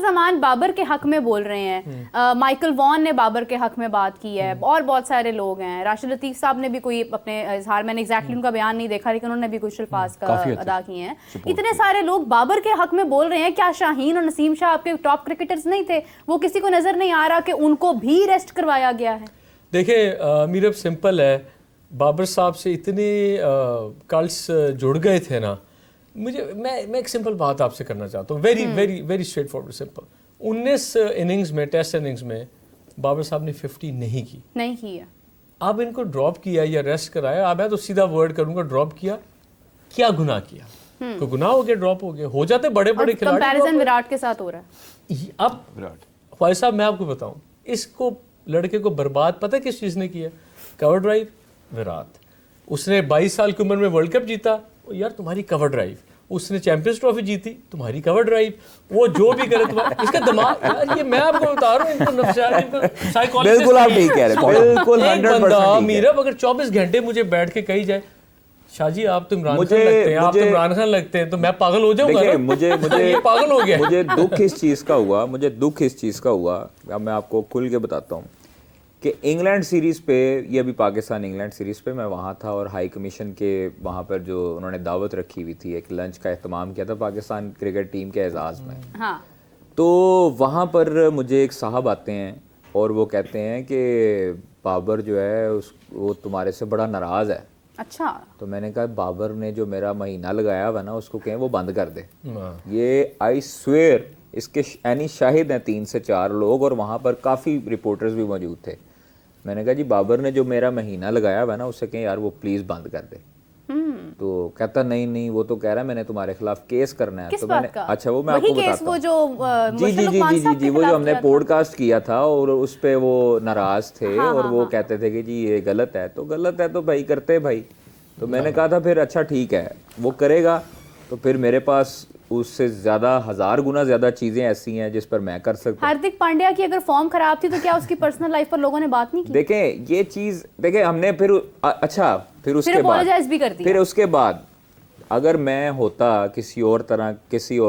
जमान बाबर के हक में बोल रहे हैं, माइकल वॉन ने बाबर के हक में बात की है, और बहुत सारे लोग हैं, राशिद लतीफ़ साहब ने भी कोई अपने इजहार, मैंने एग्जैक्टली उनका बयान नहीं देखा लेकिन उन्होंने भी कुछ अल्फाज का अदा किए हैं। इतने सारे लोग बाबर के हक में बोल रहे हैं, क्या शाहीन और नसीम शाह आपके टॉप क्रिकेटर्स नहीं थे? वो किसी को नजर नहीं आ रहा कि उनको भी रेस्ट करवाया गया है? देखिए मीरब, सिंपल है, बाबर साहब से इतने कल्स जुड़ गए थे ना। मैं एक सिंपल बात आपसे करना चाहता हूँ, very very very straight forward simple. 19 innings में, टेस्ट इनिंग्स में बाबर साहब ने 50 नहीं की है। अब इनको ड्रॉप किया या रेस्ट कराया, अब मैं तो सीधा वर्ड करूंगा, ड्रॉप किया, क्या गुनाह किया? कोई गुनाह हो गया, ड्रॉप हो गया, हो जाते बड़े बड़े खिलाड़ी। कंपैरिजन विराट के साथ हो रहा है। अब ख्वाजा साहब, मैं आपको बताऊं, इसको लड़के को बर्बाद पता है किस चीज़ ने किया? Cover drive. विराट, उसने 22 साल की उम्र में वर्ल्ड कप जीता, यार तुम्हारी कवर ड्राइव। उसने चैंपियंस ट्रॉफी जीती, तुम्हारी कवर ड्राइव। वो जो भी करे तुम्हारा, इसका दिमाग, यार ये मैं आपको बता रहा हूँ, इनको नफ्सियाती साइकोलॉजिस्ट, बिल्कुल आप ठीक कह रहे हैं, बिल्कुल 100% मीरब, अगर 24 घंटे मुझे बैठ के कही जाए शाहजी आप तो इमरान खान लगते हैं, आप तो इमरान खान लगते हैं, तो मैं पागल हो जाऊंगा ना। मुझे ये पागल हो गया। मुझे दुख इस चीज़ का हुआ, अब मैं आपको खुल के बताता हूँ कि इंग्लैंड सीरीज़ पे, ये अभी पाकिस्तान इंग्लैंड सीरीज़ पे मैं वहाँ था और हाई कमीशन के वहाँ पर जो उन्होंने दावत रखी हुई थी, एक लंच का एहतमाम किया था पाकिस्तान क्रिकेट टीम के एजाज़ में। हाँ। तो वहाँ पर मुझे एक साहब आते हैं और वो कहते हैं कि बाबर जो है वो तुम्हारे से बड़ा नाराज़ है। अच्छा। तो मैंने कहा बाबर ने जो मेरा महीना लगाया हुआ ना, उसको कहें वो बंद कर दे। ये आई स्वेयर, इसके यानी शाहिद हैं 3 से 4 लोग और वहाँ पर काफ़ी रिपोर्टर्स भी मौजूद थे। मैंने कहा जी बाबर ने जो मेरा महीना लगाया हुआ ना, उससे कहें यार वो प्लीज़ बंद कर दे। तो कहता नहीं वो तो कह रहा है मैंने तुम्हारे खिलाफ केस करना है। तो मैंने, अच्छा वो मैं आपको बताता हूँ, जी वो जो हमने पॉडकास्ट किया था और उस पे वो नाराज थे और वो कहते थे कि जी ये गलत है तो भाई करते भाई। तो मैंने कहा था फिर अच्छा ठीक है वो करेगा, तो फिर मेरे पास उससे ज्यादा 1000 गुना ज्यादा चीजें ऐसी हैं जिस पर मैं कर सकता हूँ। हार्दिक पांड्या की अगर फॉर्म खराब थी तो क्या उसकी पर्सनल लाइफ पर लोगों ने बात नहीं की? देखें ये चीज, देखें हमने फिर अच्छा फिर उसके बाद अगर मैं होता किसी और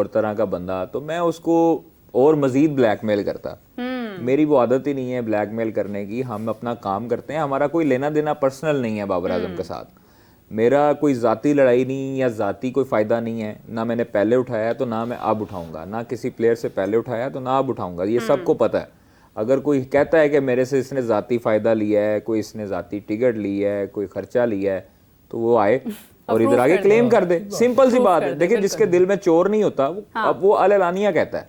तरह का बंदा, तो मैं उसको और मजीद ब्लैकमेल करता। मेरी वो आदत ही नहीं है ब्लैकमेल करने की। हम अपना काम करते हैं, हमारा कोई लेना देना पर्सनल नहीं है बाबर आजम के साथ। मेरा कोई ज़ाती लड़ाई नहीं या ज़ाती कोई फ़ायदा नहीं है, ना मैंने पहले उठाया तो ना मैं अब उठाऊंगा, ना किसी प्लेयर से पहले उठाया तो ना अब उठाऊंगा, ये सबको पता है। अगर कोई कहता है कि मेरे से इसने ज़ाती फ़ायदा लिया है, कोई इसने ज़ाती टिकट ली है, कोई ख़र्चा लिया है, तो वो आए और इधर आगे क्लेम कर दे। सिंपल सी बात है। देखिए जिसके दिल में चोर नहीं होता अब वो अलानिया कहता है।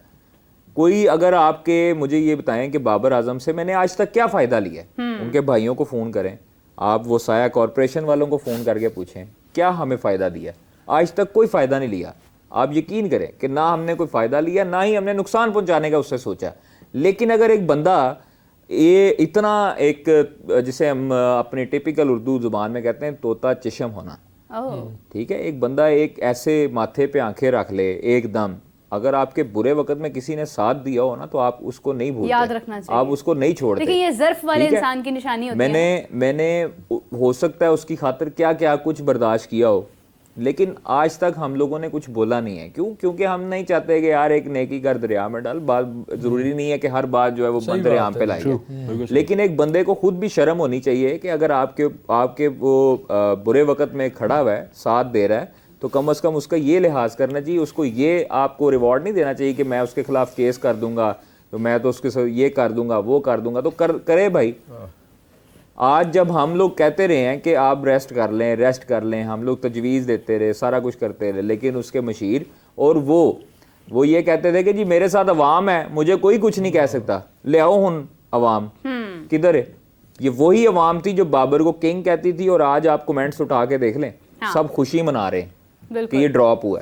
कोई अगर आपके मुझे ये बताएं कि बाबर आजम से मैंने आज तक क्या फ़ायदा लिया है, उनके भाइयों को फ़ोन करें, आप वो साया कॉरपोरेशन वालों को फ़ोन करके पूछें क्या हमें फ़ायदा दिया। आज तक कोई फ़ायदा नहीं लिया। आप यकीन करें कि ना हमने कोई फ़ायदा लिया, ना ही हमने नुकसान पहुंचाने का उससे सोचा। लेकिन अगर एक बंदा ये इतना एक, जिसे हम अपनी टिपिकल उर्दू ज़ुबान में कहते हैं तोता चिशम होना, ठीक है, एक बंदा एक ऐसे माथे पे आंखें रख ले एकदम, अगर आपके बुरे वक्त में किसी ने साथ दिया हो ना तो आप उसको नहीं भूलते, याद रखना चाहिए, आप उसको नहीं छोड़ते। देखिए ये ज़र्फ वाले इंसान की निशानी होती है। मैंने हो सकता है उसकी खातिर क्या क्या कुछ बर्दाश्त किया हो, लेकिन आज तक हम लोगों ने कुछ बोला नहीं है। क्योंकि हम नहीं चाहते कि यार एक नेकी कर दरिया में डाल। बात जरूरी नहीं है कि हर बात जो है वो बंद दरिया पे लाई, लेकिन एक बंदे को खुद भी शर्म होनी चाहिए कि अगर आपके वो बुरे वक्त में खड़ा हुआ है, साथ दे रहा है, तो कम से कम उसका ये लिहाज करना चाहिए। उसको ये आपको रिवॉर्ड नहीं देना चाहिए कि मैं उसके खिलाफ केस कर दूंगा, तो मैं तो उसके साथ ये कर दूंगा वो कर दूंगा। तो करे भाई। आज जब हम लोग कहते रहे हैं कि आप रेस्ट कर लें, हम लोग तजवीज़ देते रहे, सारा कुछ करते रहे, लेकिन उसके मशीर और वो ये कहते थे कि जी मेरे साथ अवाम है, मुझे कोई कुछ नहीं कह सकता, ले आओ हुन अवाम किधर है। ये वही अवाम थी जो बाबर को किंग कहती थी, और आज आप कमेंट्स उठा के देख लें, सब खुशी मना रहे हैं कि ये ड्रॉप हुआ है।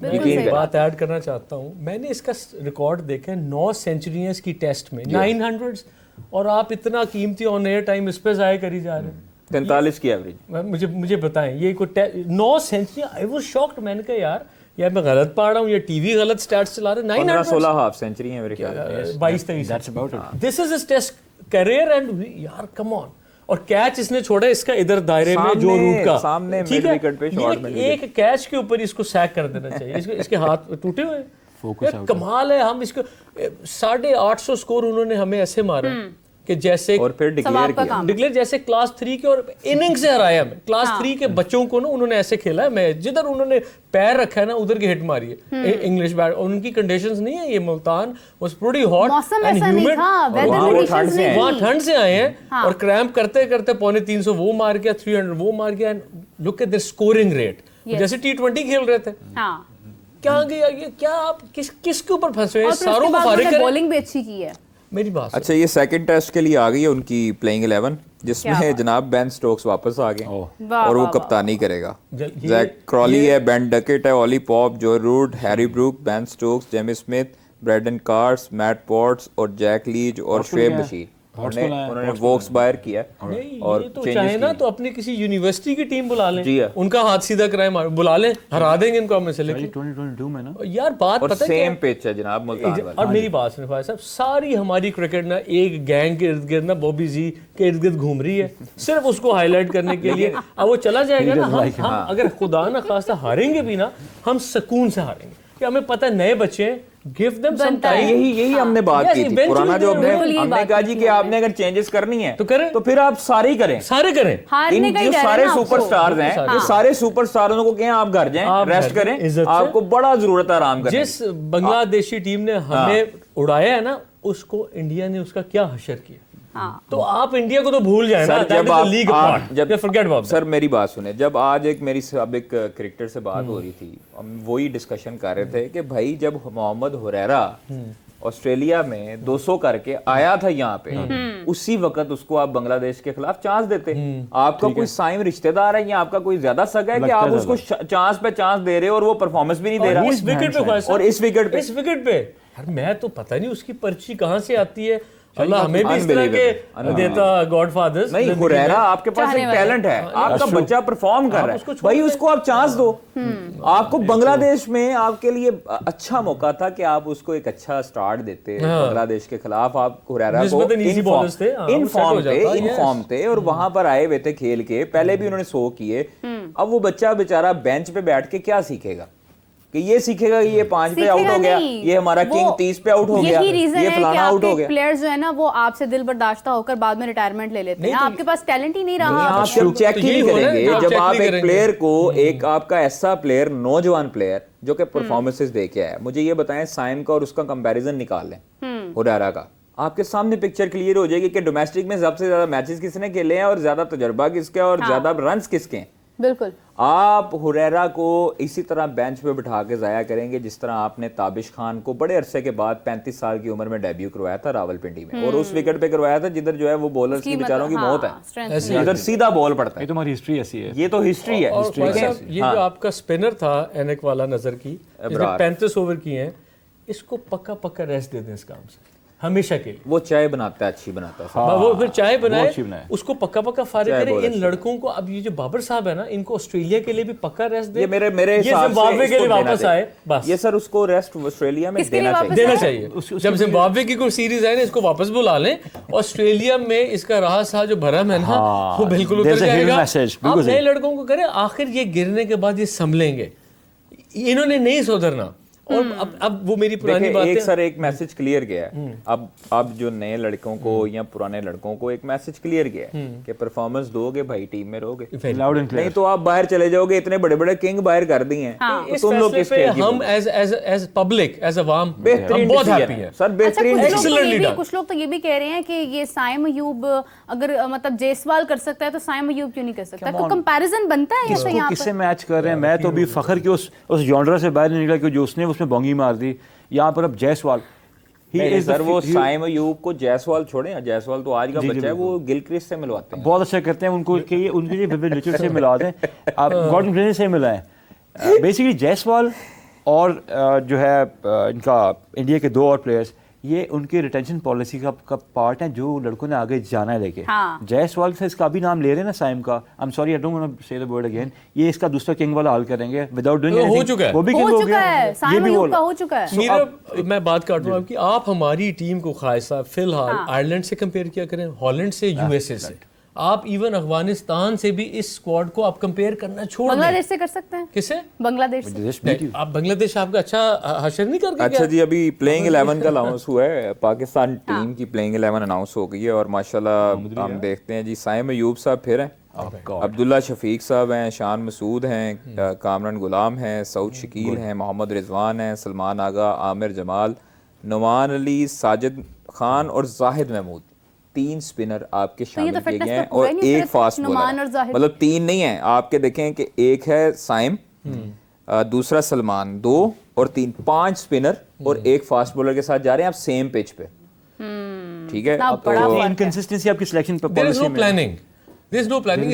मैं बात ऐड करना चाहता हूँ, मैंने इसका रिकॉर्ड देखा है 9 सेंचुरियां की टेस्ट में, 900, और आप इतना कीमती ऑन एयर टाइम इस पे जाया करी जा रहे हैं। 43 की एवरेज। मुझे बताएं ये कोई 9 सेंचुरियां, आई वाज शॉक्ड। मैंने कहा यार मैं गलत पढ़ रहा हूँ, ये टीवी गलत स्टैट्स चला रहे। 16 हाफ सेंचुरी है मेरे ख्याल में, 22-23। This is his test career and यार कम ऑन। और कैच इसने छोड़ा इसका इधर दायरे में जो रूट का सामने ठीक है, विकेट पे शॉट में एक कैच के ऊपर इसको सैक कर देना चाहिए। इसके हाथ टूटे हुए, फोकस कमाल है। हम इसको 850 स्कोर उन्होंने हमें ऐसे मारा कि जैसे, और फिर डिक्लेयर जैसे क्लास 3 के, और इनिंग से हराया हमें। क्लास 3 के बच्चों को ना उन्होंने ऐसे खेला है, मैं जिधर उन्होंने पैर रखा है ना उधर की हिट मारी है इंग्लिश बैट। और उनकी कंडीशंस नहीं है, ये Multan was pretty hot and humid, वहाँ ठंड से आए हैं और क्रैम्प करते करते 350 वो मार गया, 300 वो मार गया। Look at there scoring rate, जैसे T20 खेल रहे थे। क्या गया ये, क्या आप किसके ऊपर फंसे हैं? सारों को फारिग करें। बॉलिंग भी अच्छी की है मेरी बात। अच्छा, ये सेकंड टेस्ट के लिए आ गई है उनकी प्लेइंग 11, जिसमें जनाब बेन स्टोक्स वापस आ गए और वो कप्तानी करेगा। जैक क्रॉली है, बेन डकेट है, Ollie Pope, Joe Root, Harry Brook, Ben Stokes, Jamie Smith, Brydon Carse, Matt Potts और जैक लीज और शुएब बशीर। उन्होंने वोक्स बायर किया और ये तो चाहे ना तो अपनी किसी यूनिवर्सिटी की टीम बुला लें, जी उनका हाथ सीधा कराए, बुला लें, हरा देंगे इनको हम से लेके। 2022 में ना यार बात और पता है सेम पिच है जनाब मुल्तान वाला। और मेरी बात सुनिए भाई साहब, सारी हमारी क्रिकेट ना एक गैंग के इर्द गिर्द ना बॉबी जी के इर्द गिर्द घूम रही है, सिर्फ उसको हाईलाइट करने के लिए। अब वो चला जाएगा ना, हम अगर खुदा ना खास्ता हारेंगे भी ना, हम सुकून से हारेंगे कि हमें पता है नए बच्चे हैं, गिव देम सम टाइम। यही हमने बात की थी पुराना जो हमने कहा जी कि आपने अगर चेंजेस करनी है तो करें, तो फिर आप सारे ही करें, सारे करें। इन जो सारे सुपरस्टार्स हैं, ये सारे सुपरस्टारों को कहें आप घर जाएं, रेस्ट करें, आपको बड़ा जरूरत है आराम करने। जिस बांग्लादेशी टीम ने हमें उड़ाया है ना, उसको इंडिया ने उसका क्या हशर किया। तो आप इंडिया को तो भूल जाए ना, जब फॉरगेट अबाउट। सर मेरी बात सुने, जब आज एक मेरी साबिक क्रिकेटर से बात हो रही थी, हम वही डिस्कशन कर रहे थे कि भाई जब मोहम्मद हुरैरा ऑस्ट्रेलिया में 200 करके आया था यहाँ पे, उसी वक्त उसको आप बांग्लादेश के खिलाफ चांस देते। आपका कोई साइम रिश्तेदार है या आपका कोई ज्यादा सगा है कि आप उसको चांस पे चांस दे रहे हो और वो परफॉर्मेंस भी नहीं दे रहा इस विकेट पे, और इस विकेट पे यार मैं तो पता नहीं उसकी पर्ची कहाँ से आती है। अल्लाह हमें भी इस तरह के देता गॉडफादर्स। नहीं, हुरैरा आपके पास एक टैलेंट है, आपका बच्चा परफॉर्म कर रहा है, भाई उसको आप चांस दो। आपको बांग्लादेश में आपके लिए अच्छा मौका था कि आप उसको एक अच्छा स्टार्ट देते बांग्लादेश के खिलाफ। आप हुरैरा को इनफॉर्म थे और वहां पर आए हुए थे खेल के, पहले भी उन्होंने 100 किए। अब वो बच्चा बेचारा बेंच पे बैठ के क्या सीखेगा कि ये सीखेगा कि ये 5 पे आउट हो गया, ये हमारा किंग 30 पे आउट हो गया, ये फलाना आउट हो गया। प्लेयर्स जो है ना वो आपसे दिल बर्दाश्त होकर बाद में रिटायरमेंट ले लेते हैं। आपके पास टैलेंट ही नहीं रहा। आप जब चेक ही नहीं करेंगे, जब आप एक प्लेयर को, एक आपका ऐसा प्लेयर, नौजवान प्लेयर जो कि परफॉर्मेंसेस दे के आया, मुझे ये बताएं साइम का और उसका कंपैरिजन निकाल लें हुरैरा का, आपके सामने पिक्चर क्लियर हो जाएगी कि डोमेस्टिक में सबसे ज्यादा मैचेस किसने खेले हैं और ज्यादा तजुर्बा किसका और ज्यादा रन्स किसके हैं। बिल्कुल। आप हुरैरा को इसी तरह बेंच पे बिठा के जाया करेंगे जिस तरह आपने ताबिश खान को बड़े अरसे के बाद 35 साल की उम्र में डेब्यू करवाया था रावलपिंडी में, और उस विकेट पे करवाया था जिधर जो है वो बॉलर्स की बेचारों की मौत है, इधर सीधा बॉल पड़ता है। ये तो हमारी हिस्ट्री ऐसी है, ये तो हिस्ट्री है। ये जो आपका स्पिनर था एनक वाला नजर की, 35 ओवर की है, इसको पक्का पक्का रेस्ट दे दें इस काम से हमेशा के लिए। वो चाय बनाता है, अच्छी बनाता है। वो फिर चाय बनाए, उसको पक्का पक्का फारिग करे। इन लड़कों को, अब ये जो बाबर साहब है ना, इनको ऑस्ट्रेलिया के लिए भी पक्का रेस्ट दे। ये मेरे जिम्बाब्वे के लिए वापस आए, बस ये सर उसको रेस्ट ऑस्ट्रेलिया में देना चाहिए। जब जिम्बाब्वे की कोई सीरीज आए ना, इसको वापस बुला लें। ऑस्ट्रेलिया में इसका रहा सा जो भरम है ना, वो बिल्कुल उतर जाएगा। आप नए लड़कों को करें, आखिर ये गिरने के बाद ये संभलेंगे, इन्होंने नहीं सुधरना। और अब वो मेरी पुरानी बात है। सर एक मैसेज क्लियर गया है, अब जो नए लड़कों को या पुराने लड़कों को एक मैसेज क्लियर गया है कि परफॉर्मेंस दोगे भाई टीम में रहोगे, नहीं तो आप बाहर चले जाओगे। इतने बड़े बड़े किंग बाहर कर दिए हैं, तो तुम लोग किस पे हम एज पब्लिक एज अवाम बेहतरीन, बहुत हैप्पी है सर, बेहतरीन। कुछ लोग तो ये भी कह रहे हैं कि ये साइम अयूब अगर मतलब जायसवाल कर सकता है तो साइम अयूब क्यों नहीं कर सकता? कोई कंपैरिजन बनता है इससे? यहाँ किससे मैच कर रहे हैं? मैं तो अभी फखर की उस जॉनरा से बाहर नहीं निकला कि जो उसने उसमें बोंगी मार दी। यहाँ पर अब जायसवाल सर, वो साइम अयूब को जायसवाल छोड़े, जायसवाल तो आज का बच्चा है, वो गिलक्रिस्ट से मिलवाते हैं, बहुत अच्छा करते हैं उनको, उनके लिए विविड रिचर्ड से मिला दें, आप गॉर्डन ग्रीन से मिलाएं। बेसिकली जायसवाल और जो है इनका इंडिया के 2 और प्लेयर्स, ये उनकी रिटेंशन पॉलिसी का पार्ट है जो लड़कों ने आगे जाना है लेके। जायसवाल से इसका भी नाम ले रहे हैं ना साइम का, I am sorry I don't want to say the word again, ये इसका दूसरा किंग वाला हाल करेंगे विदाउट डूइंग एनीथिंग। हो चुका है, वो भी किंग हो गया, ये भी हो चुका है। मेरा मैं बात काटूं आपकी, आप हमारी टीम को खायसा फिलहाल आयरलैंड से कंपेयर किया करें, हॉलैंड से, यूएसए से, आप इवन अफगानिस्तान से भी इस स्क्वाड को आप कंपेयर करना छोड़ दें। बांग्लादेश से कर सकते हैं? किससे? बांग्लादेश से। नहीं, आप बांग्लादेश आपका अच्छा हशर नहीं करके अच्छा जी, अभी प्लेइंग 11 का अनाउंस हुआ है, पाकिस्तान टीम की प्लेइंग 11 अनाउंस हो गई है और माशाल्लाह हम देखते हैं जी, साइम अयूब साहब फिर हैं, अब्दुल्ला शफीक साहब हैं, शान मसूद हैं, कामरान गुलाम हैं, सऊद शकील हैं, मोहम्मद रिजवान हैं, सलमान आगा, आमिर जमाल, नुमान अली, साजिद खान और जाहिद महमूद। 3 स्पिनर आपके शामिल किए गए हैं और एक फास्ट बॉलर, मतलब 3 नहीं है आपके। देखें कि एक है साइम, दूसरा सलमान, 2 और 3, 5 स्पिनर और एक फास्ट बॉलर के साथ जा रहे हैं आप सेम पिच पे। ठीक है, इनकंसिस्टेंसी आपकी selection there is no planning,